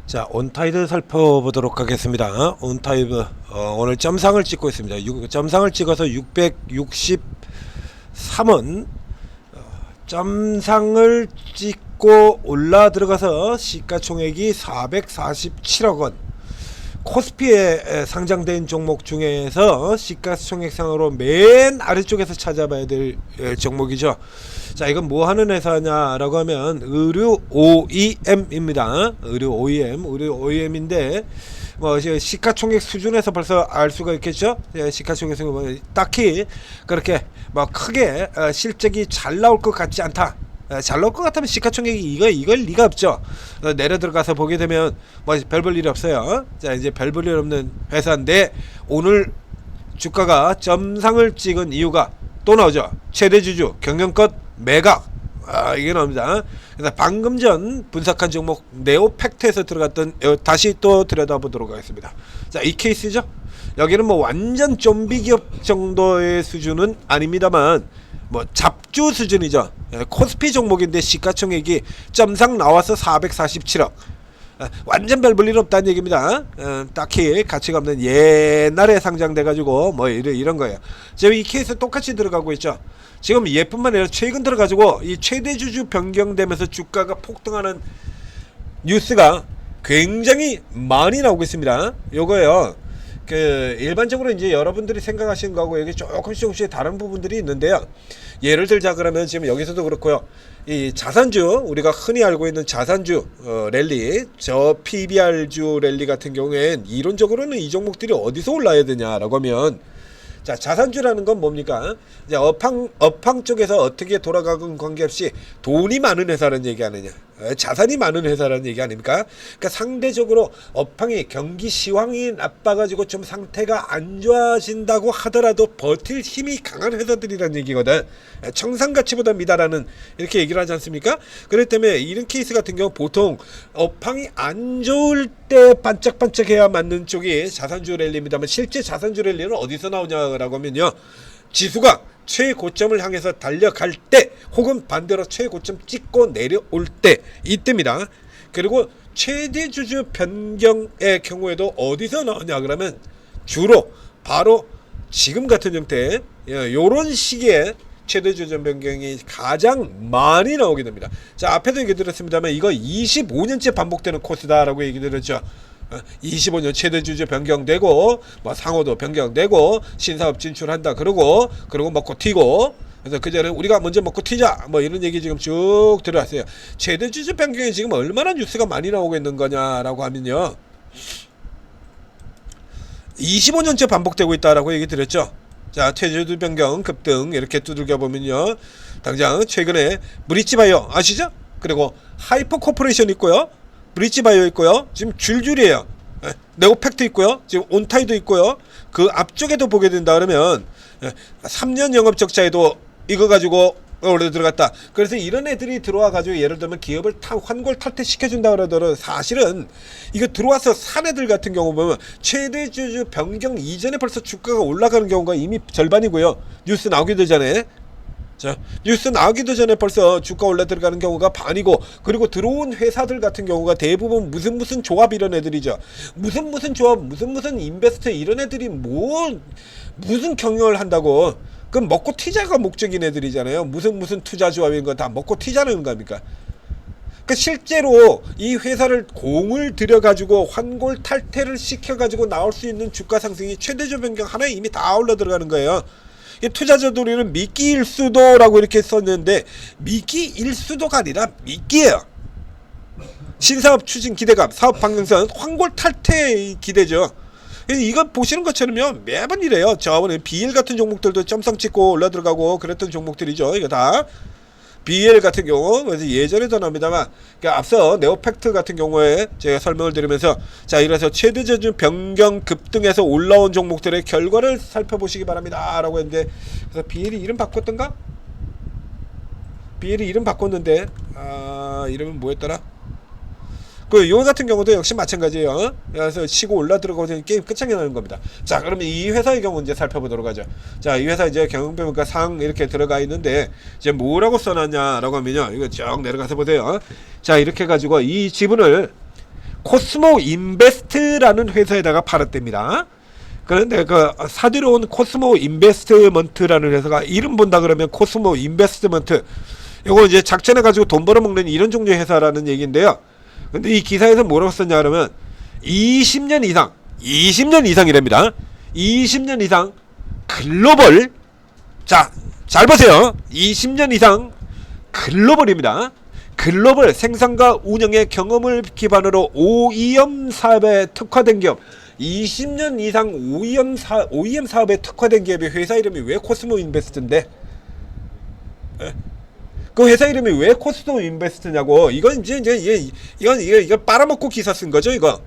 자, 온타이드 살펴보도록 하겠습니다. 온타이드 오늘 점상을 찍고 있습니다. 점상을 찍어서 663원 점상을 찍고 올라 들어가서 시가총액이 447억원, 코스피에 상장된 종목 중에서 시가총액상으로 맨 아래쪽에서 찾아봐야 될 종목이죠. 자, 이건 뭐 하는 회사냐라고 하면 의류 OEM입니다. 의류 OEM인데 뭐 시가총액 수준에서 벌써 알 수가 있겠죠. 시가총액 수준 딱히 그렇게 뭐 크게 실적이 잘 나올 것 같지 않다. 잘 나올 것 같으면 시가총액이 이걸 리가 없죠. 내려 들어가서 보게 되면 뭐 별 볼 일이 없어요. 자, 이제 별 볼 일 없는 회사인데 오늘 주가가 점상을 찍은 이유가 또 나오죠. 최대 주주 경영권 매각, 이게 나옵니다. 그래서 방금 전 분석한 종목 네오팩트에서 들어갔던 다시 또 들여다보도록 하겠습니다. 자, 이 케이스죠. 여기는 뭐 완전 좀비 기업 정도의 수준은 아닙니다만 뭐 잡주 수준이죠. 코스피 종목인데 시가총액이 점상 나와서 447억. 완전 별 볼 일 없다는 얘기입니다. 딱히 가치가 없는 옛날에 상장돼가지고 뭐 이런 거예요. 지금 이 케이스 똑같이 들어가고 있죠. 지금 얘뿐만 아니라 최근 들어가지고 이 최대 주주 변경되면서 주가가 폭등하는 뉴스가 굉장히 많이 나오고 있습니다. 요거요. 일반적으로 이제 여러분들이 생각하시는 거하고 여기 조금씩 다른 부분들이 있는데요. 예를 들자 그러면 지금 여기서도 그렇고요. 이 자산주, 우리가 흔히 알고 있는 자산주 랠리, 저 PBR주 랠리 같은 경우엔 이론적으로는 이 종목들이 어디서 올라야 되냐라고 하면, 자, 자산주라는 건 뭡니까? 이제 업황 쪽에서 어떻게 돌아가건 관계없이 돈이 많은 회사라는 얘기 아니냐, 자산이 많은 회사라는 얘기 아닙니까? 그러니까 상대적으로 업황이 경기 시황이 나빠가지고 좀 상태가 안 좋아진다고 하더라도 버틸 힘이 강한 회사들이라는 얘기거든. 청산가치보다 미다라는 이렇게 얘기를 하지 않습니까? 그렇기 때문에 이런 케이스 같은 경우 보통 업황이 안 좋을 때 반짝반짝해야 맞는 쪽이 자산주 랠리입니다만, 실제 자산주 랠리는 어디서 나오냐라고 하면요, 지수가 최고점을 향해서 달려갈 때 혹은 반대로 최고점 찍고 내려올 때, 이때입니다. 그리고 최대 주주 변경의 경우에도 어디서 나오냐 그러면 주로 바로 지금 같은 형태, 요런 식의 최대 주주 변경이 가장 많이 나오게 됩니다. 자, 앞에도 얘기 드렸습니다만 이거 25년째 반복되는 코스다라고 얘기 드렸죠. 25년 최대 주주 변경되고 뭐 상호도 변경되고 신사업 진출한다 그러고 먹고 튀고, 그래서 그 전에 우리가 먼저 먹고 튀자 뭐 이런 얘기 지금 쭉 들어왔어요. 최대 주주 변경이 지금 얼마나 뉴스가 많이 나오고 있는 거냐라고 하면요, 25년째 반복되고 있다라고 얘기 드렸죠. 자, 최저주 변경 급등 이렇게 두들겨 보면요, 당장 최근에 브릿지바이오 아시죠? 그리고 하이퍼 코퍼레이션 있고요, 브릿지바이오 있고요, 지금 줄줄이에요. 네오팩트 있고요, 지금 온타이도 있고요. 그 앞쪽에도 보게 된다 그러면 3년 영업 적자에도 이거 가지고 올해 들어갔다. 그래서 이런 애들이 들어와 가지고 예를 들면 기업을 환골 탈퇴 시켜준다 그러더라도 사실은 이거 들어와서 산 애들 같은 경우 보면 최대 주주 변경 이전에 벌써 주가가 올라가는 경우가 이미 절반이고요. 뉴스 나오기도 전에, 자, 뉴스 나오기도 전에 벌써 주가 올라 들어가는 경우가 반이고, 그리고 들어온 회사들 같은 경우가 대부분 무슨 조합 이런 애들이죠. 무슨 조합, 무슨 인베스트 이런 애들이 무슨 경영을 한다고. 그럼 먹고 튀자가 목적인 애들이잖아요. 무슨 투자 조합인 건 다 먹고 튀자는 겁니까? 그러니까 실제로 이 회사를 공을 들여가지고 환골 탈퇴를 시켜가지고 나올 수 있는 주가 상승이 최대주 변경 하나에 이미 다 올라 들어가는 거예요. 이 투자자들은 미끼일 수도라고 이렇게 썼는데 미끼일 수도가 아니라 미끼예요. 신사업 추진 기대감, 사업 방향성, 환골 탈퇴 기대죠. 이거 보시는 것처럼요, 매번 이래요. 저번에 BL 같은 종목들도 점상 찍고 올라 들어가고 그랬던 종목들이죠. 이거 다 BL 같은 경우, 그래서 예전에도 나옵니다만, 그러니까 앞서 네오팩트 같은 경우에 제가 설명을 드리면서, 자, 이래서 최대 주주 변경 급등해서 올라온 종목들의 결과를 살펴보시기 바랍니다 라고 했는데, 그래서 BL이 이름 바꿨던가? BL이 이름 바꿨는데, 이름은 뭐였더라? 요 같은 경우도 역시 마찬가지예요. 그래서 치고 올라 들어가고 게임 끝장이 나는 겁니다. 자, 그러면 이 회사의 경우 이제 살펴보도록 하죠. 자, 이 회사 이제 경영평가 상 이렇게 들어가 있는데, 이제 뭐라고 써놨냐라고 하면요, 이거 쭉 내려가서 보세요. 자, 이렇게 해가지고 이 지분을 코스모 인베스트라는 회사에다가 팔았답니다. 그런데 그 사들여 온 코스모 인베스트먼트라는 회사가 이름 본다 그러면 코스모 인베스트먼트 이거 이제 작전해 가지고 돈 벌어먹는 이런 종류의 회사라는 얘기인데요. 근데 이 기사에서 뭐라고 썼냐 그러면 20년 이상이랍니다. 20년 이상 글로벌, 자, 잘 보세요. 20년 이상 글로벌입니다. 글로벌 생산과 운영의 경험을 기반으로 OEM 사업에 특화된 기업. 20년 이상 OEM 사업에 특화된 기업의 회사 이름이 왜 코스모 인베스트인데? 그 회사 이름이 왜 코스모 인베스트냐고. 이건 이건 빨아먹고 기사 쓴 거죠, 이거.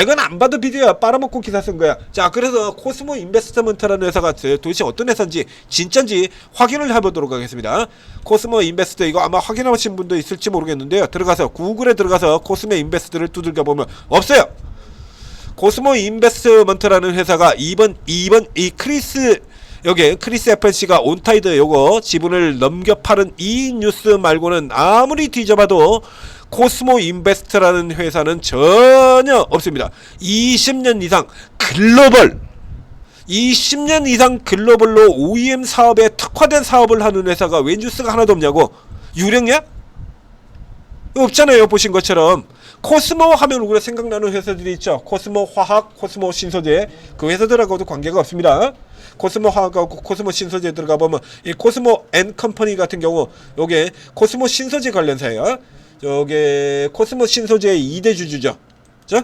이건 안 봐도 비디오야. 빨아먹고 기사 쓴 거야. 자, 그래서 코스모 인베스트먼트라는 회사가 도대체 어떤 회사인지 진짠지 확인을 해보도록 하겠습니다. 코스모 인베스트 이거 아마 확인하신 분도 있을지 모르겠는데요. 들어가서 구글에 들어가서 코스모 인베스트를 두들겨 보면 없어요. 코스모 인베스트먼트라는 회사가 이번 이 크리스 FNC가 온타이드 요거 지분을 넘겨 팔은 이 뉴스 말고는 아무리 뒤져봐도 코스모 인베스트라는 회사는 전혀 없습니다. 20년 이상 글로벌로 OEM 사업에 특화된 사업을 하는 회사가 왜 뉴스가 하나도 없냐고. 유령이야? 없잖아요. 보신 것처럼. 코스모 하면 우리가 생각나는 회사들이 있죠. 코스모 화학, 코스모 신소재. 그 회사들하고도 관계가 없습니다. 코스모 화학하고 코스모 신소재 들어가 보면 이 코스모 앤 컴퍼니 같은 경우 요게 코스모 신소재 관련사예요. 요게 코스모 신소재의 2대 주주죠. 자,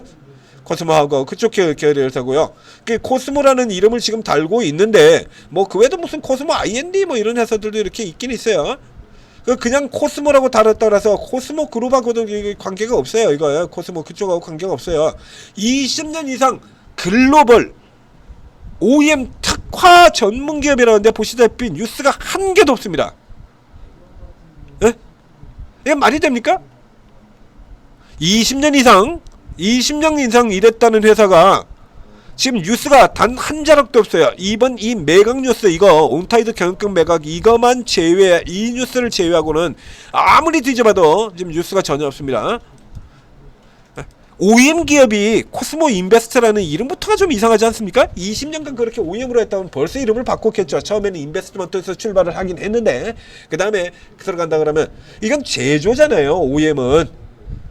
코스모하고 그쪽 계열사고요. 그 코스모라는 이름을 지금 달고 있는데 뭐 그 외에도 무슨 코스모 I&D 뭐 이런 회사들도 이렇게 있긴 있어요. 그냥 코스모라고 달았다라서 코스모 그룹하고도 관계가 없어요. 이거 코스모 그쪽하고 관계가 없어요. 20년 이상 글로벌 OEM 특화 전문 기업이라는데 보시다시피 뉴스가 한 개도 없습니다. 예? 이게 말이 됩니까? 20년 이상 일했다는 회사가 지금 뉴스가 단 한 자락도 없어요. 이번 이 매각 뉴스 이거 온타이드 경영권 매각 이거만 제외, 이 뉴스를 제외하고는 아무리 뒤져봐도 지금 뉴스가 전혀 없습니다. OEM 기업이 코스모 인베스트라는 이름부터가 좀 이상하지 않습니까? 20년간 그렇게 OEM으로 했다면 벌써 이름을 바꿨겠죠. 처음에는 인베스트먼트에서 출발을 하긴 했는데 그 다음에 들어간다 그러면 이건 제조잖아요. OEM은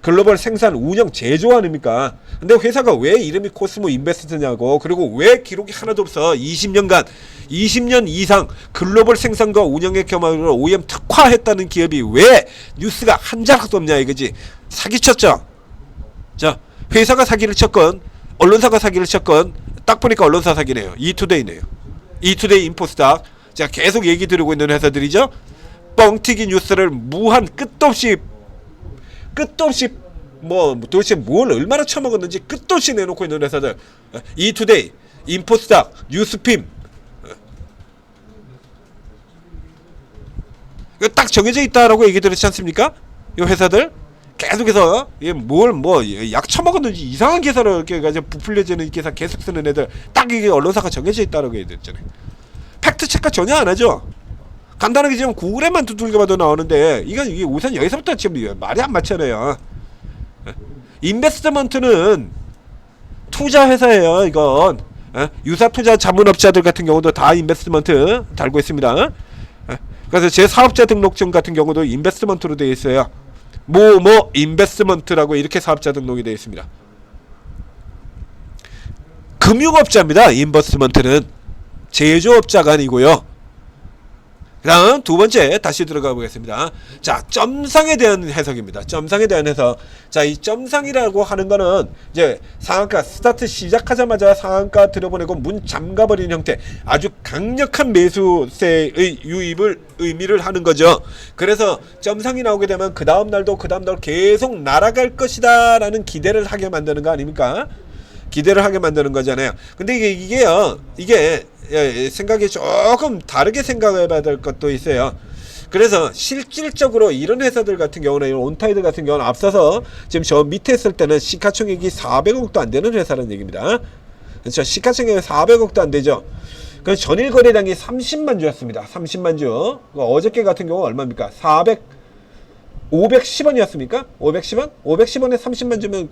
글로벌 생산 운영 제조 아닙니까? 근데 회사가 왜 이름이 코스모 인베스트냐고. 그리고 왜 기록이 하나도 없어. 20년 이상 글로벌 생산과 운영의 경험으로 OEM 특화했다는 기업이 왜 뉴스가 한 자락도 없냐 이거지. 사기쳤죠. 자, 회사가 사기를 쳤건 언론사가 사기를 쳤건 딱 보니까 언론사 사기네요. 이투데이네요. 이투데이, 인포스닥. 자, 계속 얘기 드리고 있는 회사들이죠. 뻥튀기 뉴스를 무한 끝도 없이 뭐 도대체 뭘 얼마나 처먹었는지 끝도 없이 내놓고 있는 회사들. 이투데이, 인포스닥, 뉴스핌. 딱 정해져 있다라고 얘기 들었지 않습니까? 이 회사들 계속해서 약 처먹었는지 이상한 기사를 이렇게 가지고 부풀려지는 기사 계속 쓰는 애들 딱 이게 언론사가 정해져 있다라고 얘기했잖아요. 팩트 체크 전혀 안 하죠. 간단하게 지금 구글에만 두들겨봐도 나오는데 이게 우선 여기서부터 지금 말이 안 맞잖아요. 인베스트먼트는 투자 회사예요. 이건 유사 투자 자문업자들 같은 경우도 다 인베스트먼트 달고 있습니다. 그래서 제 사업자 등록증 같은 경우도 인베스트먼트로 되어 있어요. 뭐 인베스트먼트라고 이렇게 사업자 등록이 되어 있습니다. 금융업자입니다. 인베스트먼트는 제조업자가 아니고요. 그 다음 두 번째 다시 들어가 보겠습니다. 자, 점상에 대한 해석입니다. 점상에 대한 해석. 자, 이 점상이라고 하는 거는 이제 상한가 스타트 시작하자마자 상한가 들여보내고 문 잠가버리는 형태, 아주 강력한 매수세의 유입을 의미를 하는 거죠. 그래서 점상이 나오게 되면 그 다음 날도 계속 날아갈 것이다 라는 기대를 하게 만드는 거 아닙니까? 기대를 하게 만드는 거잖아요. 근데 이게 생각이 조금 다르게 생각해봐야 될 것도 있어요. 그래서 실질적으로 이런 회사들 같은 경우는 온타이드 같은 경우는 앞서서 지금 저 밑에 있을 때는 시가총액이 400억도 안 되는 회사라는 얘기입니다. 그렇죠? 시가총액이 400억도 안 되죠. 그래서 전일 거래량이 30만 주였습니다. 30만 주. 어저께 같은 경우 얼마입니까? 510원이었습니까? 510원? 510원에 30만 주면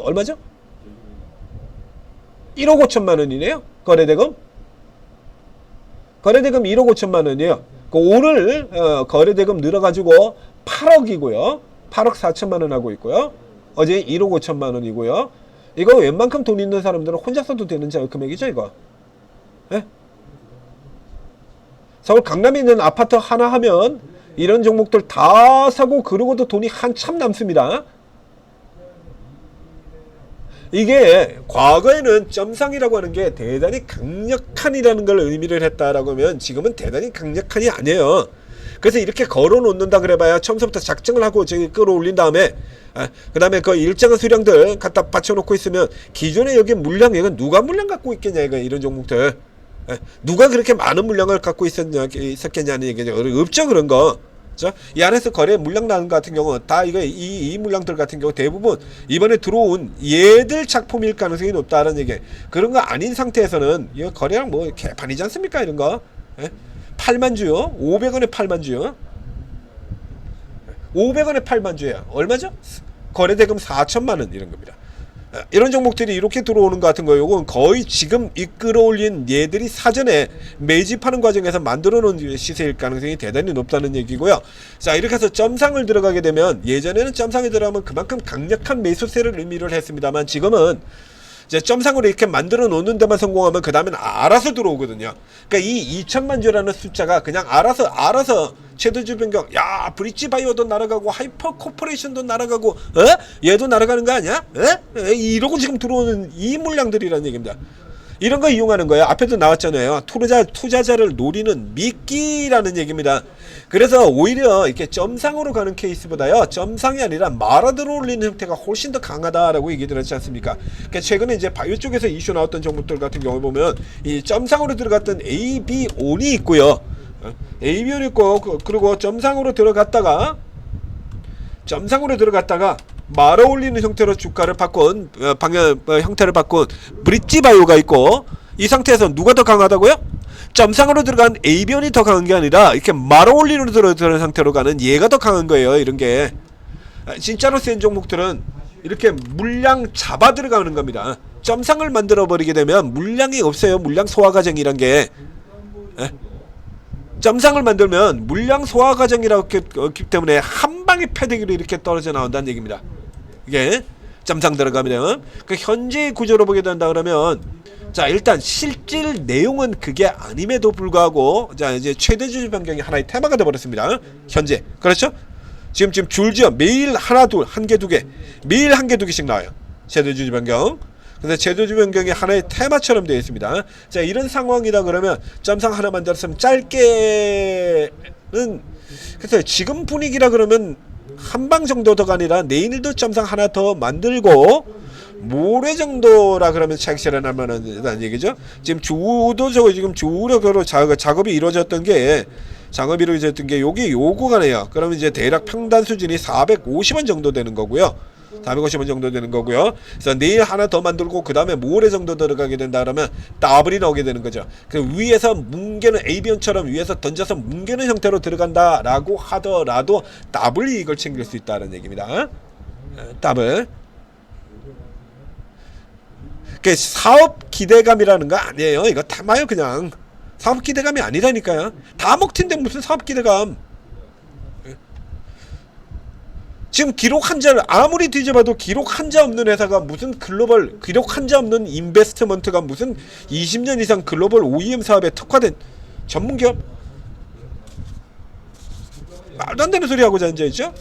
얼마죠? 1억 5천만 원이네요. 거래대금 1억 5천만 원이에요. 오늘 거래대금 늘어가지고 8억이고요. 8억 4천만 원 하고 있고요. 어제 1억 5천만 원이고요. 이거 웬만큼 돈 있는 사람들은 혼자 써도 되는 금액이죠, 이거. 예? 서울 강남에 있는 아파트 하나 하면 이런 종목들 다 사고 그러고도 돈이 한참 남습니다. 이게 과거에는 점상이라고 하는 게 대단히 강력한이라는 걸 의미를 했다라고 하면 지금은 대단히 강력한이 아니에요. 그래서 이렇게 걸어 놓는다 그래봐야 처음부터 작정을 하고 저기 끌어올린 다음에 그 다음에 그 일정한 수량들 갖다 받쳐놓고 있으면 기존에 여기 물량, 이건 누가 물량 갖고 있겠냐, 이거 이런 종목들. 누가 그렇게 많은 물량을 갖고 있었겠냐는 얘기죠. 없죠, 그런 거. 이 안에서 거래 물량 나는 것 같은 경우 다 이거 이 물량들 같은 경우 대부분 이번에 들어온 얘들 작품일 가능성이 높다는 얘기. 그런 거 아닌 상태에서는 이거 거래량 뭐 개판이지 않습니까, 이런 거. 8만 주요. 500원에 8만 주요. 500원에 8만 주예요. 얼마죠? 거래대금 4천만 원 이런 겁니다. 이런 종목들이 이렇게 들어오는 것 같은 거예요. 이건 거의 지금 이끌어올린 얘들이 사전에 매집하는 과정에서 만들어 놓은 시세일 가능성이 대단히 높다는 얘기고요. 자, 이렇게 해서 점상을 들어가게 되면, 예전에는 점상에 들어가면 그만큼 강력한 매수세를 의미를 했습니다만 지금은 이제 점상으로 이렇게 만들어 놓는 데만 성공하면 그 다음엔 알아서 들어오거든요. 그러니까 이 2천만 주라는 숫자가 그냥 알아서 최대주 변경, 야, 브릿지 바이오도 날아가고 하이퍼 코퍼레이션도 날아가고 얘도 날아가는 거 아니야? 이러고 지금 들어오는 이 물량들이라는 얘기입니다. 이런 거 이용하는 거예요. 앞에도 나왔잖아요. 투자자를 노리는 미끼라는 얘기입니다. 그래서 오히려 이렇게 점상으로 가는 케이스보다요, 점상이 아니라 말아 들어올리는 형태가 훨씬 더 강하다라고 얘기 들었지 않습니까? 그러니까 최근에 이제 바이오 쪽에서 이슈 나왔던 종목들 같은 경우 보면 이 점상으로 들어갔던 AB온이 있고요. AB온이 있고, 그리고 점상으로 들어갔다가 말아 올리는 형태로 주가를 바꾼 형태를 바꾼 브릿지 바이오가 있고, 이 상태에서 누가 더 강하다고요? 점상으로 들어간 AB온이 더 강한 게 아니라 이렇게 말아 올리는 들어가는 상태로 가는 얘가 더 강한 거예요. 이런 게 진짜로 센 종목들은 이렇게 물량 잡아 들어가는 겁니다. 점상을 만들어 버리게 되면 물량이 없어요. 물량 소화 과정이란 게. 점상을 만들면 물량 소화 과정이라기 때문에 한 방에 패대기로 이렇게 떨어져 나온다는 얘기입니다. 이게 점상 들어가면 그 현재 구조로 보게 된다 그러면, 자, 일단 실질 내용은 그게 아님에도 불구하고, 자, 이제 최대주 변경이 하나의 테마가 돼 버렸습니다. 현재. 그렇죠? 지금 줄지어 매일 하나 둘 한 개 두 개 매일 한 개 두 개씩 나와요. 최대주 변경. 근데 최대주 변경이 하나의 테마처럼 되어 있습니다. 자, 이런 상황이다 그러면 점상 하나 만들었으면 짧게는, 그래서 지금 분위기라 그러면 한 방 정도가 아니라 내일도 점상 하나 더 만들고 모레 정도라 그러면 차익 실현하면은 얘기죠. 지금 지금 주력으로 작업이 이루어졌던 게 여기 요 구간이에요. 그러면 이제 대략 평단 수준이 450원 정도 되는 거고요. 450원 정도 되는 거고요. 그래서 내일 하나 더 만들고 그 다음에 모레 정도 들어가게 된다 그러면 더블이 나오게 되는 거죠. 그 위에서 뭉개는 AB온처럼 위에서 던져서 뭉개는 형태로 들어간다라고 하더라도 더블 이익을 챙길 수 있다는 얘기입니다. 더블. 그 사업 기대감이라는 거 아니에요. 이거 테마요. 그냥 사업 기대감이 아니라니까요. 다 먹튀인데 무슨 사업 기대감. 지금 기록 한자, 아무리 뒤져봐도 기록 한자 없는 회사가 무슨 글로벌, 기록 한자 없는 인베스트먼트가 무슨 20년 이상 글로벌 OEM 사업에 특화된 전문기업? 말도 안 되는 소리 하고자 앉아있죠?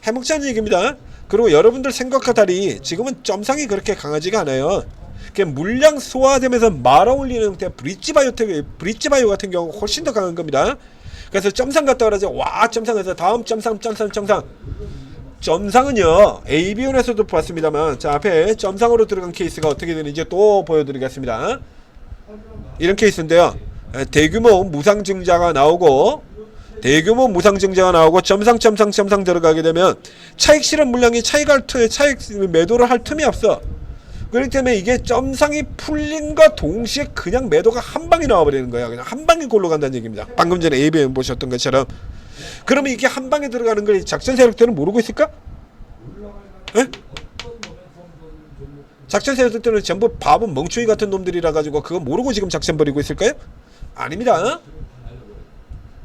해먹자는 얘기입니다. 그리고 여러분들 생각과 달리 지금은 점상이 그렇게 강하지가 않아요. 물량 소화되면서 말아 올리는 형태 브릿지 바이오 같은 경우 훨씬 더 강한 겁니다. 그래서 점상 갔다 그러죠. 와, 점상에서 다음 점상. 점상은요, AB온에서도 봤습니다만, 자, 앞에 점상으로 들어간 케이스가 어떻게 되는지 또 보여드리겠습니다. 이런 케이스인데요, 대규모 무상증자가 나오고 점상 들어가게 되면 차익 실현 물량이 차익 매도를 할 틈이 없어. 그렇기 때문에 이게 점상이 풀린과 동시에 그냥 매도가 한 방에 나와버리는 거야. 그냥 한 방에 골로 간다는 얘기입니다. 방금 전에 ABN 보셨던 것처럼. 그러면 이게 한 방에 들어가는 걸 작전 세력들은 모르고 있을까? 에? 작전 세력들은 전부 바보 멍충이 같은 놈들이라 가지고 그거 모르고 지금 작전 벌이고 있을까요? 아닙니다.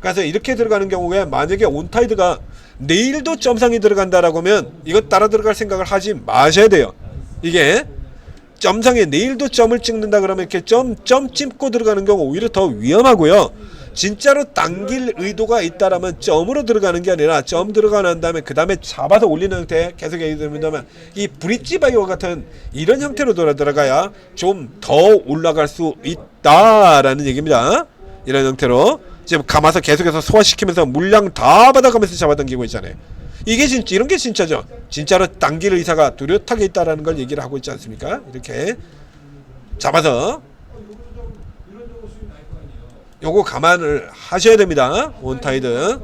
그래서 이렇게 들어가는 경우에 만약에 온타이드가 내일도 점상이 들어간다라고 하면 이거 따라 들어갈 생각을 하지 마셔야 돼요. 이게 점상에 내일도 점을 찍는다 그러면 이렇게 점 찍고 들어가는 경우 오히려 더 위험하고요. 진짜로 당길 의도가 있다라면 점으로 들어가는 게 아니라 점 들어가 난 다음에 그 다음에 잡아서 올리는 형태 계속 얘기되면 이 브릿지 바이오 같은 이런 형태로 들어가야 좀 더 올라갈 수 있다라는 얘기입니다. 이런 형태로 지금 감아서 계속해서 소화시키면서 물량 다 받아가면서 잡아당기고 있잖아요. 이게 진짜 이런 게 진짜죠. 진짜로 당길 의사가 뚜렷하게 있다라는 걸 얘기를 하고 있지 않습니까? 이렇게 잡아서 요거 감안을 하셔야 됩니다. 온타이드.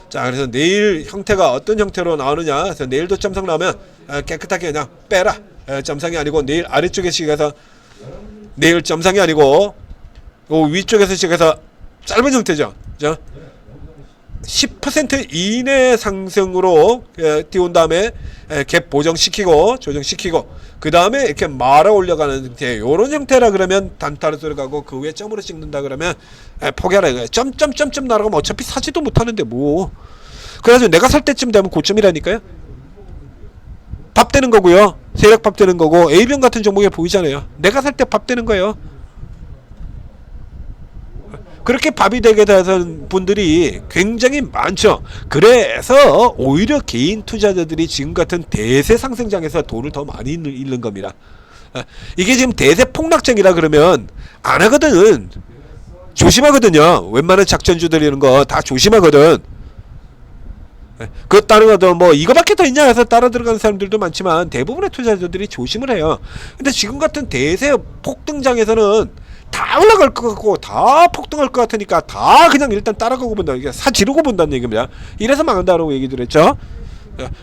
자, 그래서 내일 형태가 어떤 형태로 나오느냐. 그래서 내일도 점상 나오면 깨끗하게 그냥 빼라. 점상이 아니고 내일 아래쪽에 시작해서 내일 점상이 아니고 요 위쪽에서 시작해서 짧은 형태죠. 그죠? 10% 이내 상승으로 띄운 다음에 갭 보정시키고 조정시키고 그 다음에 이렇게 말아 올려가는 형태 요런 형태라 그러면 단타로 들어가고 그 위에 점으로 찍는다 그러면 포기하라 이거야. 점점점점 날아가면 어차피 사지도 못하는데 뭐. 그래가지고 내가 살 때쯤 되면 고점이라니까요. 밥 되는 거고요. 세력 밥 되는 거고 A병 같은 종목에 보이잖아요. 내가 살 때 밥 되는 거예요. 그렇게 밥이 되게 되는 분들이 굉장히 많죠. 그래서 오히려 개인 투자자들이 지금 같은 대세 상승장에서 돈을 더 많이 잃는 겁니다. 이게 지금 대세 폭락장이라 그러면 안 하거든. 조심하거든요. 웬만한 작전주들 이런 거 다 조심하거든. 그것 따르거든 뭐 이거밖에 더 있냐 해서 따라 들어가는 사람들도 많지만 대부분의 투자자들이 조심을 해요. 근데 지금 같은 대세 폭등장에서는 다 올라갈 것 같고 다 폭등할 것 같으니까 다 그냥 일단 따라가고 본다. 이게 사지르고 본다는 얘기입니다. 이래서 망한다라고 얘기 드렸죠.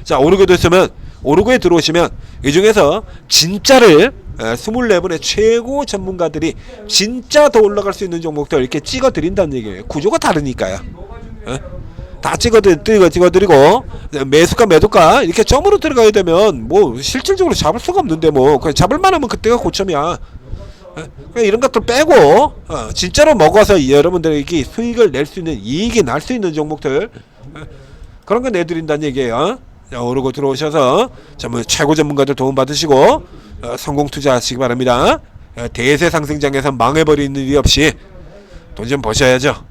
자, 오르고 됐으면 오르고에 들어오시면 이 중에서 진짜를 24분의 최고 전문가들이 진짜 더 올라갈 수 있는 종목들 이렇게 찍어 드린다는 얘기예요. 구조가 다르니까요. 다 찍어드리고 매수가 매도가 이렇게 점으로 들어가야 되면 뭐 실질적으로 잡을 수가 없는데 뭐 그냥 잡을 만하면 그때가 고점이야. 이런 것들 빼고 진짜로 먹어서 여러분들에게 수익을 낼 수 있는 이익이 날 수 있는 종목들 그런 거 내드린다는 얘기예요. 자, 오르고 들어오셔서 최고 전문가들 도움 받으시고 성공 투자하시기 바랍니다. 대세 상승장에서 망해버리는 일이 없이 돈 좀 버셔야죠.